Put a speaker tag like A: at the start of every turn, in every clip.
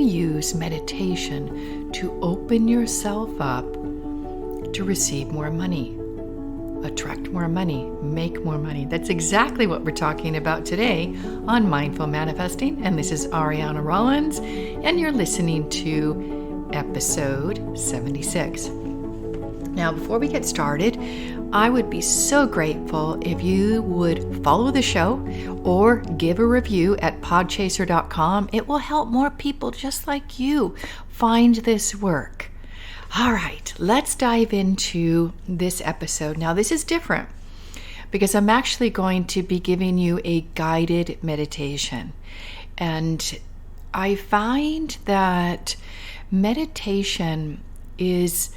A: use meditation to open yourself up to receive more money, attract more money, make more money. That's exactly what we're talking about today on Mindful Manifesting. And this is Ariana Rollins, and you're listening to episode 76. Now, before we get started, I would be so grateful if you would follow the show or give a review at podchaser.com. It will help more people just like you find this work. All right, let's dive into this episode. Now, this is different because I'm actually going to be giving you a guided meditation. And I find that meditation is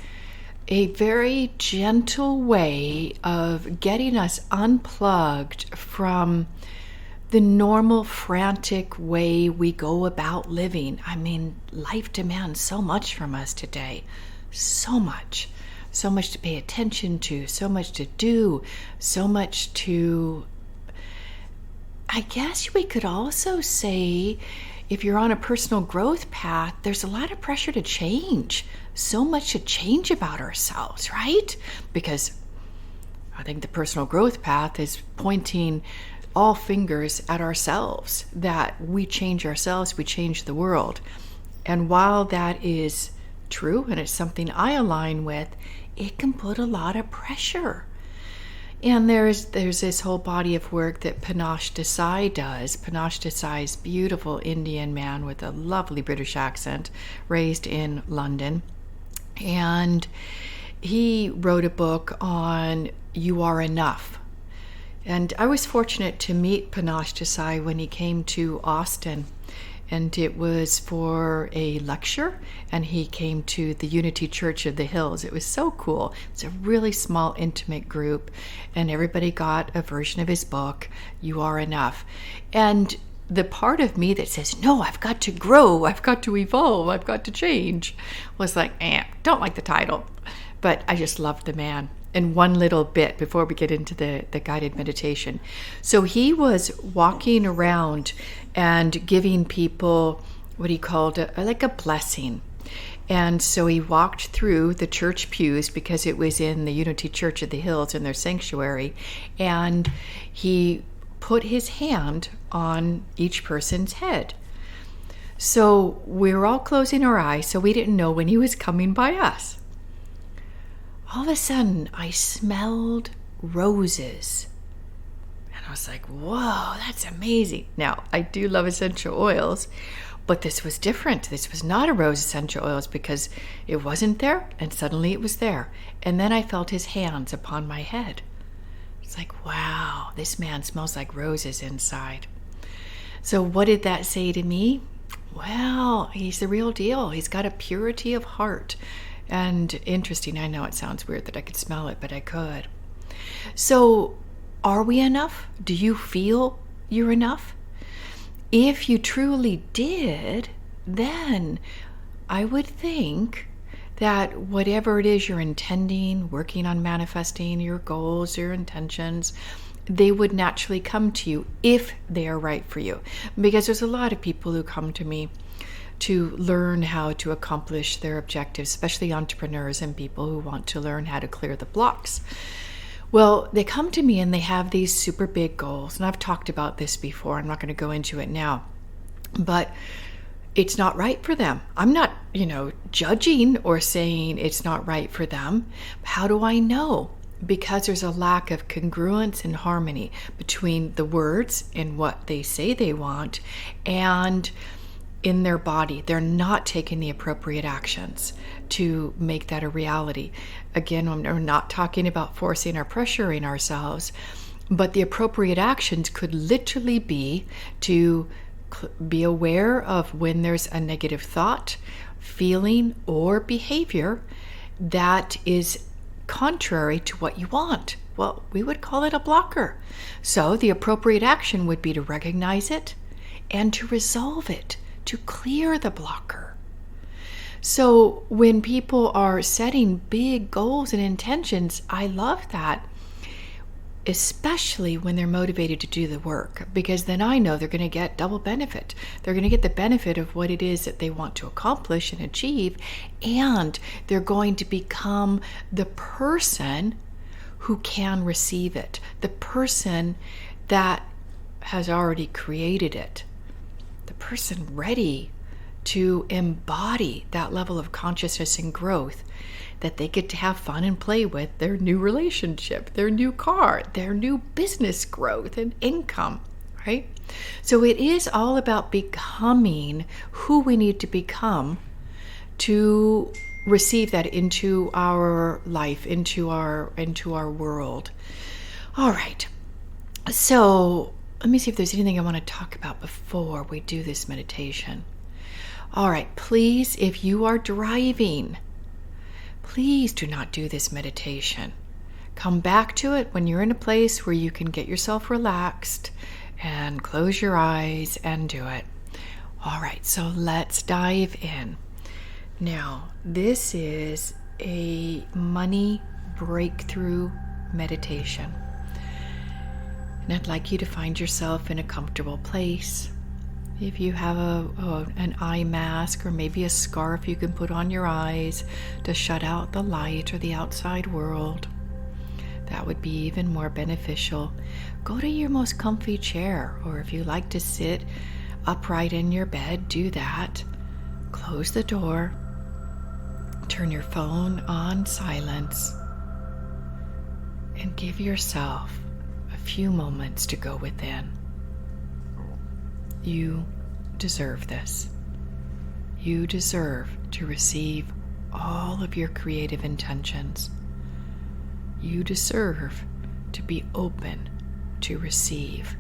A: a very gentle way of getting us unplugged from the normal frantic way we go about living. I mean, life demands so much from us today. So much to pay attention to, so much to do, so much to, I guess we could also say, if you're on a personal growth path, there's a lot of pressure to change. So much to change about ourselves, right? Because I think the personal growth path is pointing all fingers at ourselves, that we change ourselves, we change the world. And while that is true, and it's something I align with, it can put a lot of pressure. And there's this whole body of work that Panache Desai does. Panache Desai is a beautiful Indian man with a lovely British accent, raised in London. And he wrote a book on You Are Enough. And I was fortunate to meet Panache Desai when he came to Austin. And it was for a lecture, and he came to the Unity Church of the Hills. It was so cool. It's a really small, intimate group, and everybody got a version of his book, You Are Enough. And the part of me that says, no, I've got to grow, I've got to evolve, I've got to change, was like, don't like the title. But I just loved the man. And one little bit before we get into the guided meditation. So he was walking around and giving people what he called like a blessing. And so he walked through the church pews, because it was in the Unity Church of the Hills in their sanctuary, and he put his hand on each person's head. So we were all closing our eyes, so we didn't know when he was coming by us. All of a sudden, I smelled roses. And I was like, whoa, that's amazing. Now, I do love essential oils, but this was different. This was not a rose essential oils, because it wasn't there, and suddenly it was there. And then I felt his hands upon my head. It's like, wow, this man smells like roses inside. So what did that say to me? Well, he's the real deal. He's got a purity of heart. And interesting, I know it sounds weird that I could smell it, but I could. So, are we enough? Do you feel you're enough? If you truly did, then I would think that whatever it is you're intending, working on manifesting, your goals, your intentions, they would naturally come to you if they are right for you. Because there's a lot of people who come to me to learn how to accomplish their objectives, especially entrepreneurs and people who want to learn how to clear the blocks. Well, they come to me and they have these super big goals. And I've talked about this before. I'm not going to go into it now. But it's not right for them. I'm not, judging or saying it's not right for them. How do I know? Because there's a lack of congruence and harmony between the words and what they say they want and in their body. They're not taking the appropriate actions to make that a reality. Again, we're not talking about forcing or pressuring ourselves, but the appropriate actions could literally be to be aware of when there's a negative thought, feeling, or behavior that is contrary to what you want. Well, we would call it a blocker. So the appropriate action would be to recognize it and to resolve it, to clear the blocker. So when people are setting big goals and intentions, I love that. especially when they're motivated to do the work, because then I know they're going to get double benefit. They're going to get the benefit of what it is that they want to accomplish and achieve, and they're going to become the person who can receive it, the person that has already created it, the person ready to embody that level of consciousness and growth that they get to have fun and play with their new relationship, their new car, their new business growth and income, right? So it is all about becoming who we need to become to receive that into our life, into our world. All right. So let me see if there's anything I want to talk about before we do this meditation. All right, please, if you are driving, please do not do this meditation. Come back to it when you're in a place where you can get yourself relaxed and close your eyes and do it. All right, so let's dive in. Now, this is a money breakthrough meditation. And I'd like you to find yourself in a comfortable place. If you have an eye mask or maybe a scarf you can put on your eyes to shut out the light or the outside world, that would be even more beneficial. Go to your most comfy chair, or if you like to sit upright in your bed, do that. Close the door. Turn your phone on silence and give yourself a few moments to go within. You deserve this. You deserve to receive all of your creative intentions. You deserve to be open to receive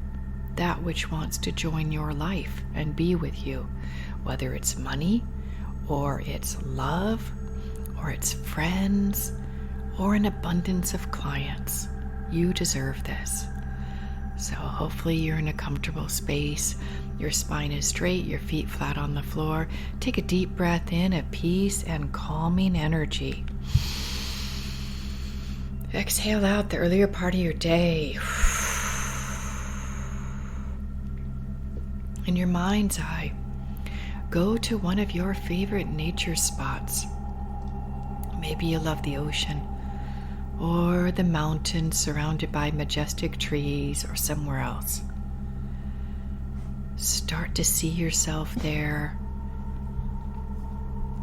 A: that which wants to join your life and be with you, whether it's money or it's love or it's friends or an abundance of clients. You deserve this. So hopefully you're in a comfortable space. Your spine is straight, your feet flat on the floor. Take a deep breath in, a peace and calming energy. Exhale out the earlier part of your day. In your mind's eye, go to one of your favorite nature spots. Maybe you love the ocean, or the mountains surrounded by majestic trees, or somewhere else. Start to see yourself there.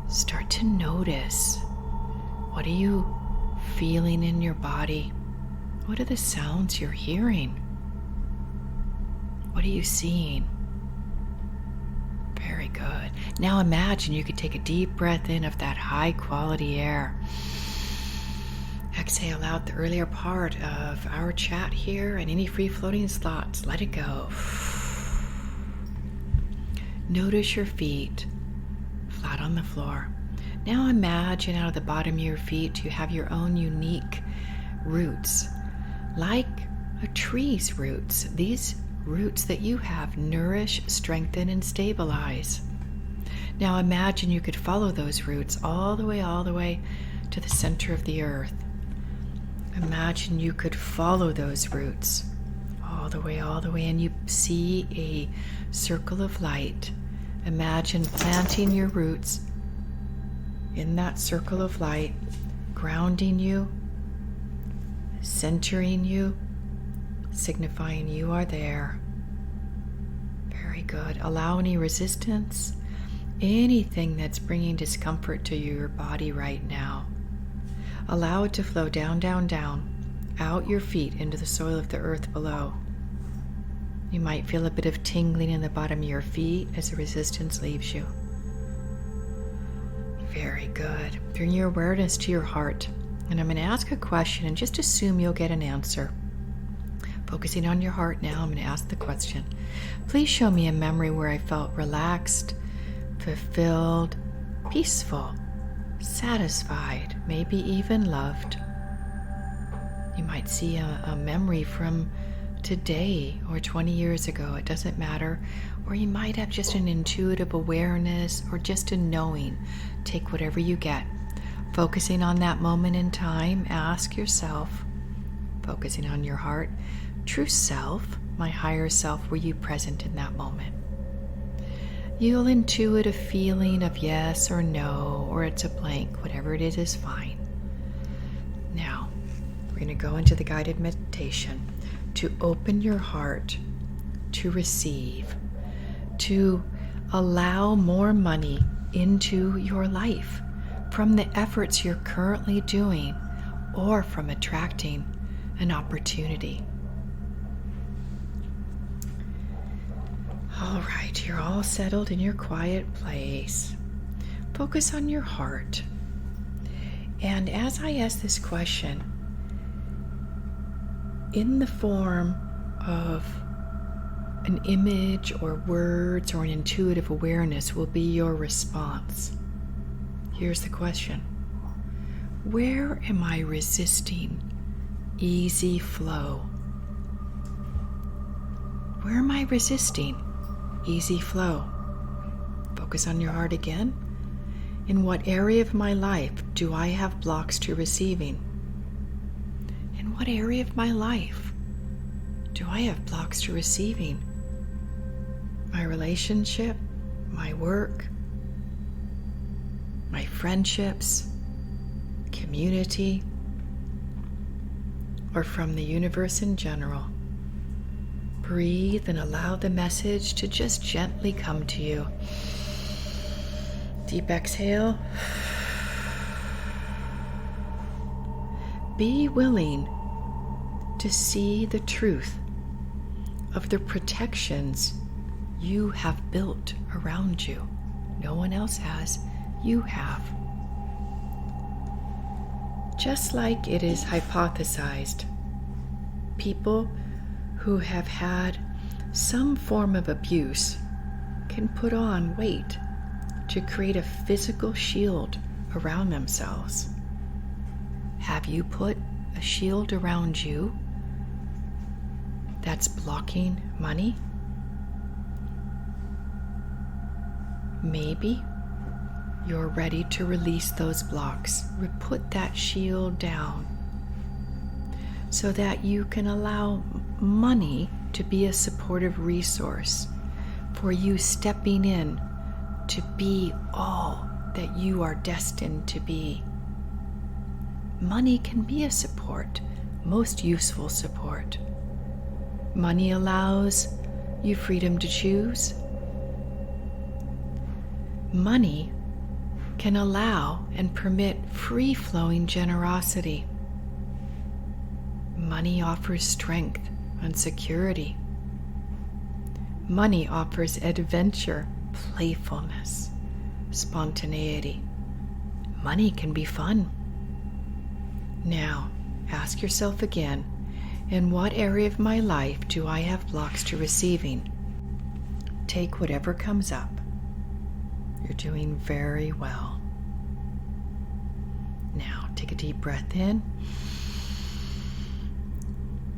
A: Start to notice, what are you feeling in your body? What are the sounds you're hearing? What are you seeing? Very good. Now imagine you could take a deep breath in of that high quality air. Exhale out the earlier part of our chat here and any free floating thoughts. Let it go. Notice your feet flat on the floor. Now imagine out of the bottom of your feet you have your own unique roots, like a tree's roots. These roots that you have nourish, strengthen, and stabilize. Now imagine you could follow those roots all the way to the center of the earth. Imagine you could follow those roots all the way, and you see a circle of light. Imagine planting your roots in that circle of light, grounding you, centering you, signifying you are there. Very good. Allow any resistance, anything that's bringing discomfort to your body right now. Allow it to flow down, out your feet into the soil of the earth below. You might feel a bit of tingling in the bottom of your feet as the resistance leaves you. Very good. Bring your awareness to your heart. And I'm going to ask a question and just assume you'll get an answer. Focusing on your heart now, I'm going to ask the question. Please show me a memory where I felt relaxed, fulfilled, peaceful, satisfied, maybe even loved. You might see a memory from today or 20 years ago. It doesn't matter. Or you might have just an intuitive awareness or just a knowing. Take whatever you get. Focusing on that moment in time, ask yourself, focusing on your heart. True self, my higher self, were you present in that moment? You'll intuit a feeling of yes or no, or it's a blank. Whatever it is fine. Now, we're going to go into the guided meditation to open your heart to receive, to allow more money into your life from the efforts you're currently doing or from attracting an opportunity. All right, you're all settled in your quiet place. Focus on your heart. And as I ask this question, in the form of an image or words or an intuitive awareness will be your response. Here's the question. Where am I resisting easy flow? Where am I resisting easy flow? Focus on your heart again. In what area of my life do I have blocks to receiving? In what area of my life do I have blocks to receiving? My relationship, my work, my friendships, community, or from the universe in general. Breathe and allow the message to just gently come to you. Deep exhale. Be willing to see the truth of the protections you have built around you. No one else has. You have. Just like it is hypothesized, people who have had some form of abuse can put on weight to create a physical shield around themselves. Have you put a shield around you that's blocking money? Maybe you're ready to release those blocks. Put that shield down so that you can allow money to be a supportive resource for you stepping in to be all that you are destined to be. Money can be a support, most useful support. Money allows you freedom to choose. Money can allow and permit free-flowing generosity. Money offers strength and security. Money offers adventure, playfulness, spontaneity. Money can be fun. Now, ask yourself again, in what area of my life do I have blocks to receiving? Take whatever comes up. You're doing very well. Now, take a deep breath in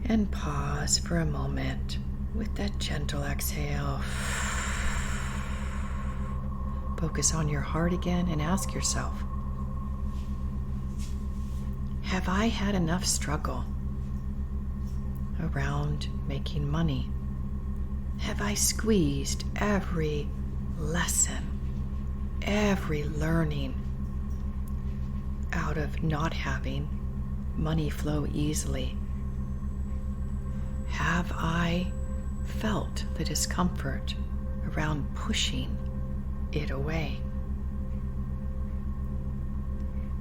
A: and pause for a moment with that gentle exhale. Focus on your heart again and ask yourself, have I had enough struggle around making money? Have I squeezed every lesson, every learning out of not having money flow easily? Have I felt the discomfort around pushing it away?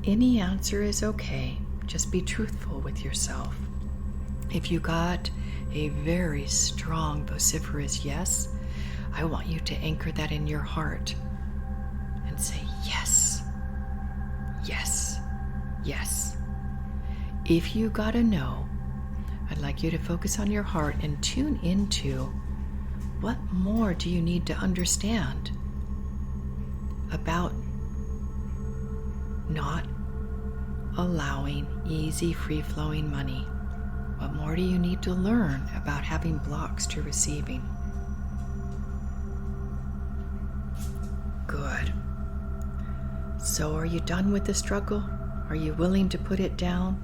A: Any answer is okay. Just be truthful with yourself. If you got a very strong, vociferous yes, I want you to anchor that in your heart and say yes, yes, yes. If you got a no, I'd like you to focus on your heart and tune into what more do you need to understand about not allowing easy, free-flowing money. What more do you need to learn about having blocks to receiving? Good. So are you done with the struggle? Are you willing to put it down?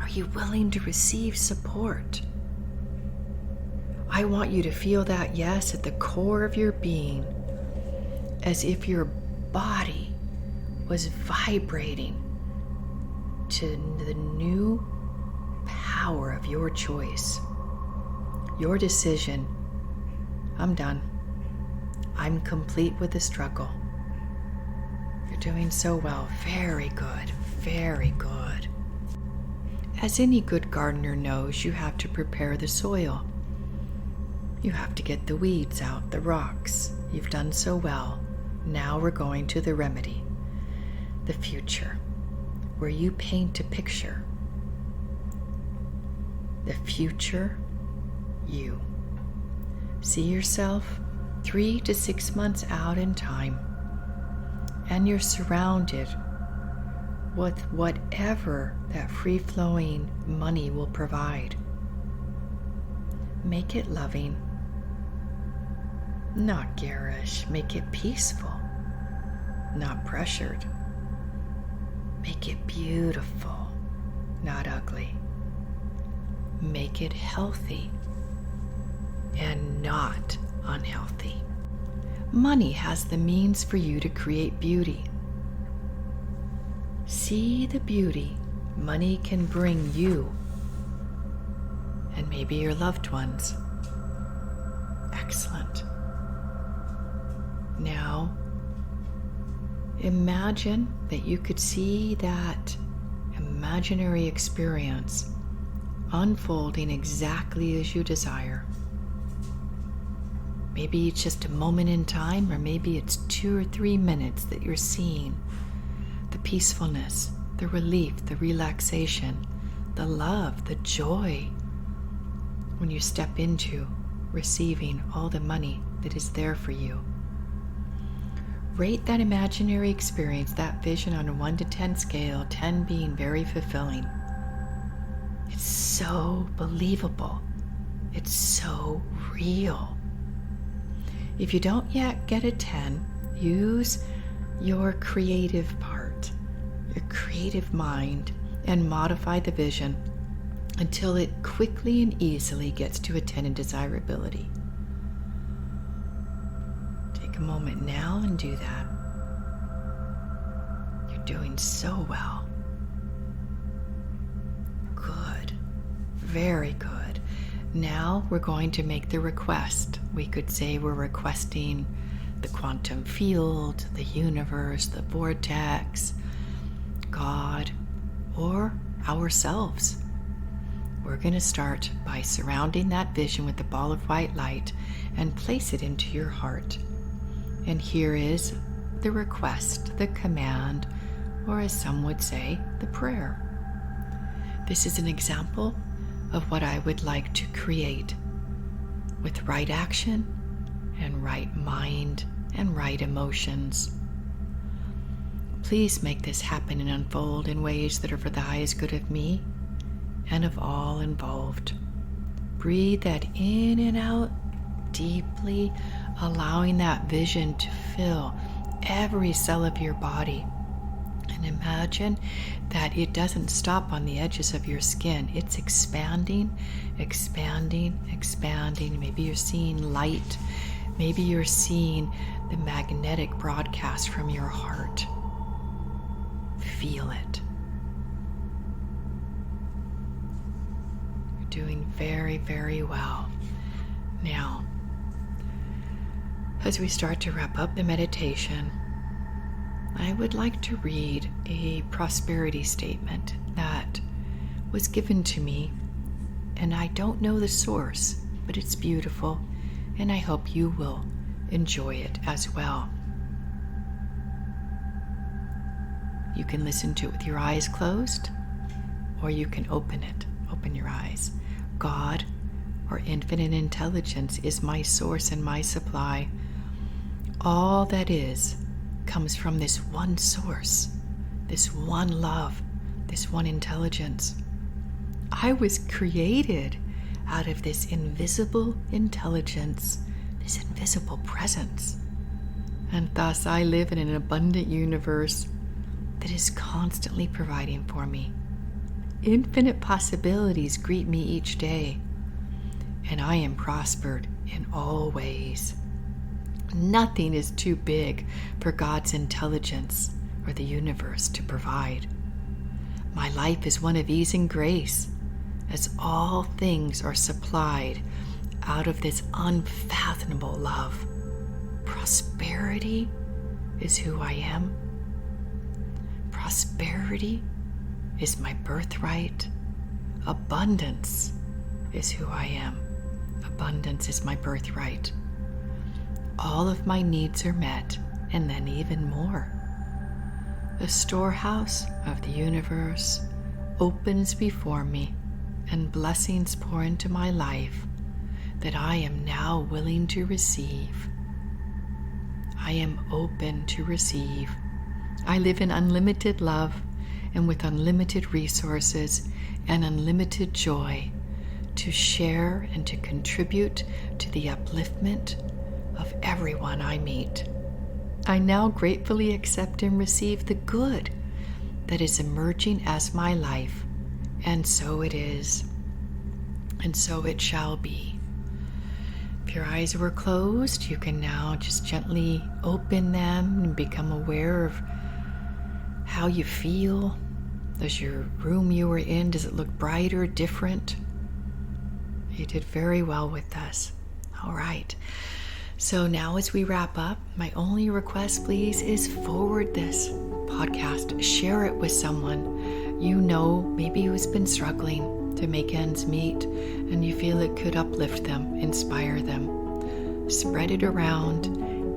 A: Are you willing to receive support? I want you to feel that yes at the core of your being, as if your body was vibrating to the new power of your choice, your decision. I'm done. I'm complete with the struggle. You're doing so well. Very good. Very good. As any good gardener knows, you have to prepare the soil. You have to get the weeds out, the rocks. You've done so well. Now we're going to the remedy, the future, where you paint a picture. The future you. See yourself 3 to 6 months out in time, and you're surrounded with whatever that free-flowing money will provide. Make it loving, not garish. Make it peaceful, not pressured. Make it beautiful, not ugly. Make it healthy and not unhealthy. Money has the means for you to create beauty. See the beauty money can bring you and maybe your loved ones. Excellent. Now, imagine that you could see that imaginary experience unfolding exactly as you desire. Maybe it's just a moment in time, or maybe it's 2 or 3 minutes that you're seeing the peacefulness, the relief, the relaxation, the love, the joy when you step into receiving all the money that is there for you. Rate that imaginary experience, that vision, on a 1 to 10 scale, 10 being very fulfilling. It's so believable. It's so real. If you don't yet get a 10, use your creative part, your creative mind, and modify the vision until it quickly and easily gets to a 10 in desirability. Take a moment now and do that. You're doing so well. Good. Very good. Now we're going to make the request. We could say we're requesting the quantum field, the universe, the vortex, God, or ourselves. We're going to start by surrounding that vision with the ball of white light and place it into your heart. And here is the request, the command, or as some would say, the prayer. This is an example of what I would like to create with right action and right mind and right emotions. Please make this happen and unfold in ways that are for the highest good of me and of all involved. Breathe that in and out deeply, allowing that vision to fill every cell of your body. And imagine that it doesn't stop on the edges of your skin. It's expanding, expanding, expanding. Maybe you're seeing light. Maybe you're seeing the magnetic broadcast from your heart. Feel it. You're doing very, very well. Now, as we start to wrap up the meditation, I would like to read a prosperity statement that was given to me, and I don't know the source, but it's beautiful, and I hope you will enjoy it as well. You can listen to it with your eyes closed, or you can open it. Open your eyes. God, or infinite intelligence, is my source and my supply. All that is comes from this one source, this one love, this one intelligence. I was created out of this invisible intelligence, this invisible presence. And thus I live in an abundant universe that is constantly providing for me. Infinite possibilities greet me each day, and I am prospered in all ways. Nothing is too big for God's intelligence or the universe to provide. My life is one of ease and grace, as all things are supplied out of this unfathomable love. Prosperity is who I am. Prosperity is my birthright. Abundance is who I am. Abundance is my birthright. All of my needs are met, and then even more. The storehouse of the universe opens before me, and blessings pour into my life that I am now willing to receive. I am open to receive. I live in unlimited love and with unlimited resources and unlimited joy to share and to contribute to the upliftment of everyone I meet. I now gratefully accept and receive the good that is emerging as my life, and so it is, and so it shall be. If your eyes were closed, you can now just gently open them and become aware of how you feel. Does your room you were in, does it look brighter, different? You did very well with us. All right. So now as we wrap up, my only request, please, is forward this podcast. Share it with someone you know, maybe who's been struggling to make ends meet, and you feel it could uplift them, inspire them. Spread it around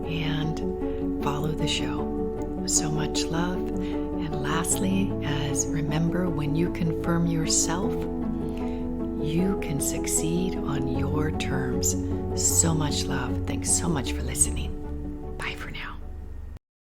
A: and follow the show. So much love. And lastly, remember, when you confirm yourself, you can succeed on your terms. So much love. Thanks so much for listening.